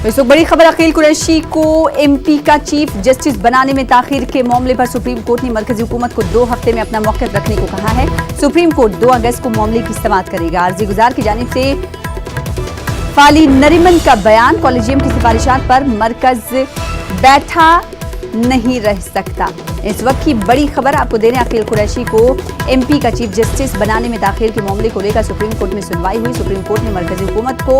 इस वक्त बड़ी खबर, अकील कुरैशी को एमपी का चीफ जस्टिस बनाने में ताखीर के मामले पर सुप्रीम कोर्ट ने मरकजी हुकूमत को 2 हफ्ते में अपना मौक़िफ़ रखने को कहा है। सुप्रीम कोर्ट 2 अगस्त को मामले की समाअत करेगा। अर्जी गुजार की जानिब से फाली नरीमन का बयान, कॉलेजियम की सिफारिशात पर मरकज बैठा नहीं रह सकता। इस वक्त की बड़ी खबर आपको दे रहे हैं, अकील कुरैशी को एमपी का चीफ जस्टिस बनाने में ताखीर के मामले को लेकर सुप्रीम कोर्ट में सुनवाई हुई। सुप्रीम कोर्ट ने मरकजी हुकूमत को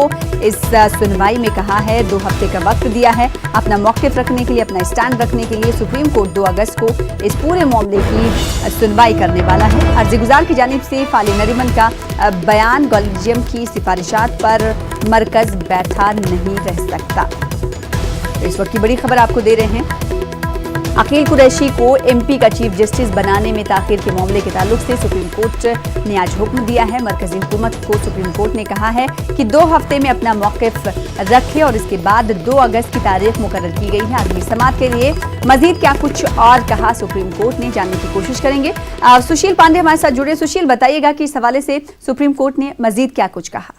इस सुनवाई में कहा है 2 हफ्ते का वक्त दिया है अपना मौक़िफ़ रखने के लिए, अपना स्टैंड रखने के लिए। सुप्रीम कोर्ट 2 अगस्त को इस पूरे मामले की सुनवाई करने वाला है। अर्जी गुजार की जानिब से फाली नरीमन का बयान, कॉलेजियम की सिफारिशात पर मरकज बैठा नहीं रह सकता। इस वक्त की बड़ी खबर आपको दे रहे हैं, अकील कुरैशी को एमपी का चीफ जस्टिस बनाने में ताखीर के मामले के ताल्लुक से सुप्रीम कोर्ट ने आज हुक्म दिया है। मरकजी हुकूमत को सुप्रीम कोर्ट ने कहा है कि 2 हफ्ते में अपना मौक़िफ़ रखे और इसके बाद 2 अगस्त की तारीख मुकर्रर की गई है अगली समाअत के लिए। मजीद क्या कुछ और कहा सुप्रीम कोर्ट ने, जानने की कोशिश करेंगे। सुशील पांडे हमारे साथ जुड़े। सुशील, बताइएगा कि इस हवाले से सुप्रीम कोर्ट ने मजीद क्या कुछ कहा।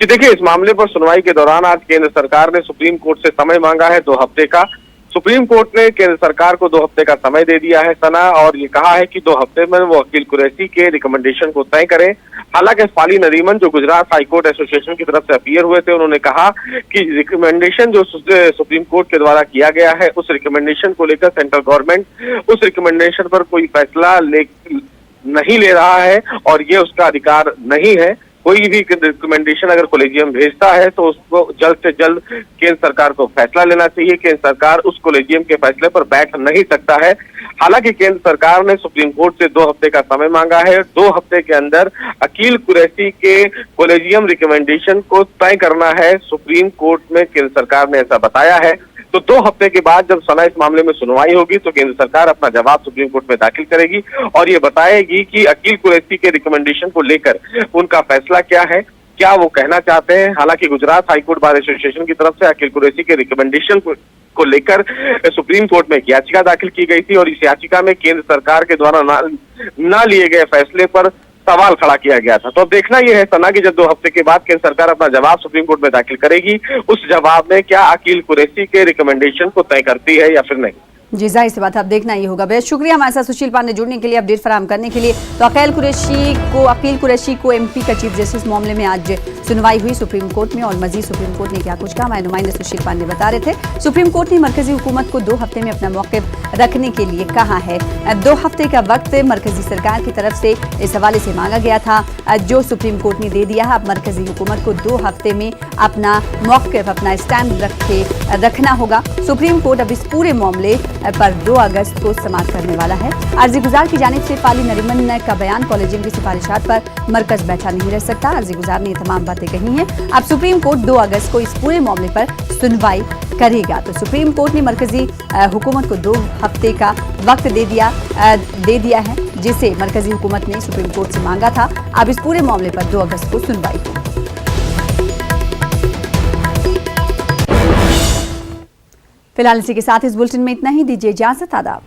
देखिए, इस मामले पर सुनवाई के दौरान आज केंद्र सरकार ने सुप्रीम कोर्ट से समय मांगा है 2 हफ्ते का। सुप्रीम कोर्ट ने केंद्र सरकार को 2 हफ्ते का समय दे दिया है सना, और ये कहा है कि 2 हफ्ते में वो अकील कुरैशी के रिकमेंडेशन को तय करें। हालांकि फाली नरीमन जो गुजरात हाई कोर्ट एसोसिएशन की तरफ से अपीयर हुए थे, उन्होंने कहा कि रिकमेंडेशन जो सुप्रीम कोर्ट के द्वारा किया गया है, उस रिकमेंडेशन को लेकर सेंट्रल गवर्नमेंट उस रिकमेंडेशन पर कोई फैसला नहीं ले रहा है और ये उसका अधिकार नहीं है। कोई भी रिकमेंडेशन अगर कॉलेजियम भेजता है तो उसको जल्द से जल्द केंद्र सरकार को फैसला लेना चाहिए। केंद्र सरकार उस कॉलेजियम के फैसले पर बैठ नहीं सकता है। हालांकि केंद्र सरकार ने सुप्रीम कोर्ट से 2 हफ्ते का समय मांगा है। 2 हफ्ते के अंदर अकील कुरैशी के कॉलेजियम रिकमेंडेशन को तय करना है। सुप्रीम कोर्ट में केंद्र सरकार ने ऐसा बताया है। तो 2 हफ्ते के बाद जब सना इस मामले में सुनवाई होगी तो केंद्र सरकार अपना जवाब सुप्रीम कोर्ट में दाखिल करेगी और ये बताएगी कि अकील कुरैशी के रिकमेंडेशन को लेकर उनका फैसला क्या है, क्या वो कहना चाहते हैं। हालांकि Gujarat high court bar association की तरफ से अकील कुरैशी के रिकमेंडेशन को लेकर सुप्रीम कोर्ट में एक याचिका दाखिल की गई थी और इस याचिका में केंद्र सरकार के द्वारा ना लिए गए फैसले पर सवाल खड़ा किया गया था। तो अब देखना यह है सना कि जब 2 हफ्ते के बाद केंद्र सरकार अपना जवाब सुप्रीम कोर्ट में दाखिल करेगी, उस जवाब में क्या अकील कुरैशी के रिकमेंडेशन को तय करती है या फिर नहीं। जी, जाहिर सी बात है, अब देखना ही होगा। बेहद शुक्रिया हमारे साथ सुशील पांडे जुड़ने के लिए, अपडेट फराहम करने के लिए। तो अकील कुरैशी को एमपी का चीफ जस्टिस मामले में आज सुनवाई हुई सुप्रीम कोर्ट में और मजीद सुप्रीम कोर्ट ने क्या कुछ कहा, हमारे नुमाइंदे सुशील पांडे बता रहे थे। सुप्रीम कोर्ट ने मरकजी हुकूमत को 2 हफ्ते में अपना मौक़िफ़ रखने के लिए कहा है। 2 हफ्ते का वक्त मरकजी सरकार की तरफ से इस हवाले से मांगा गया था, जो सुप्रीम कोर्ट ने दे दिया है। अब मरकजी हुकूमत को 2 हफ्ते में अपना मौक़िफ़, अपना स्टैंड रखना होगा। सुप्रीम कोर्ट अब इस पूरे मामले पर 2 अगस्त को समाअत करने वाला है। अर्जी गुजार की जानिब से फाली नरीमन का बयान, कॉलेजियम की सिफारिशात पर मरकज बैठा नहीं रह सकता। अर्जी गुजार ने ये तमाम बातें कही हैं। अब सुप्रीम कोर्ट 2 अगस्त को इस पूरे मामले पर सुनवाई करेगा। तो सुप्रीम कोर्ट ने मरकजी हुकूमत को 2 हफ्ते का वक्त दे दिया है, जिसे मरकजी हुकूमत ने सुप्रीम कोर्ट से मांगा था। अब इस पूरे मामले पर 2 अगस्त को सुनवाई होगी। फिलहाल इसी के साथ इस बुलेटिन में इतना ही। दीजिए इजाजत। आदाब।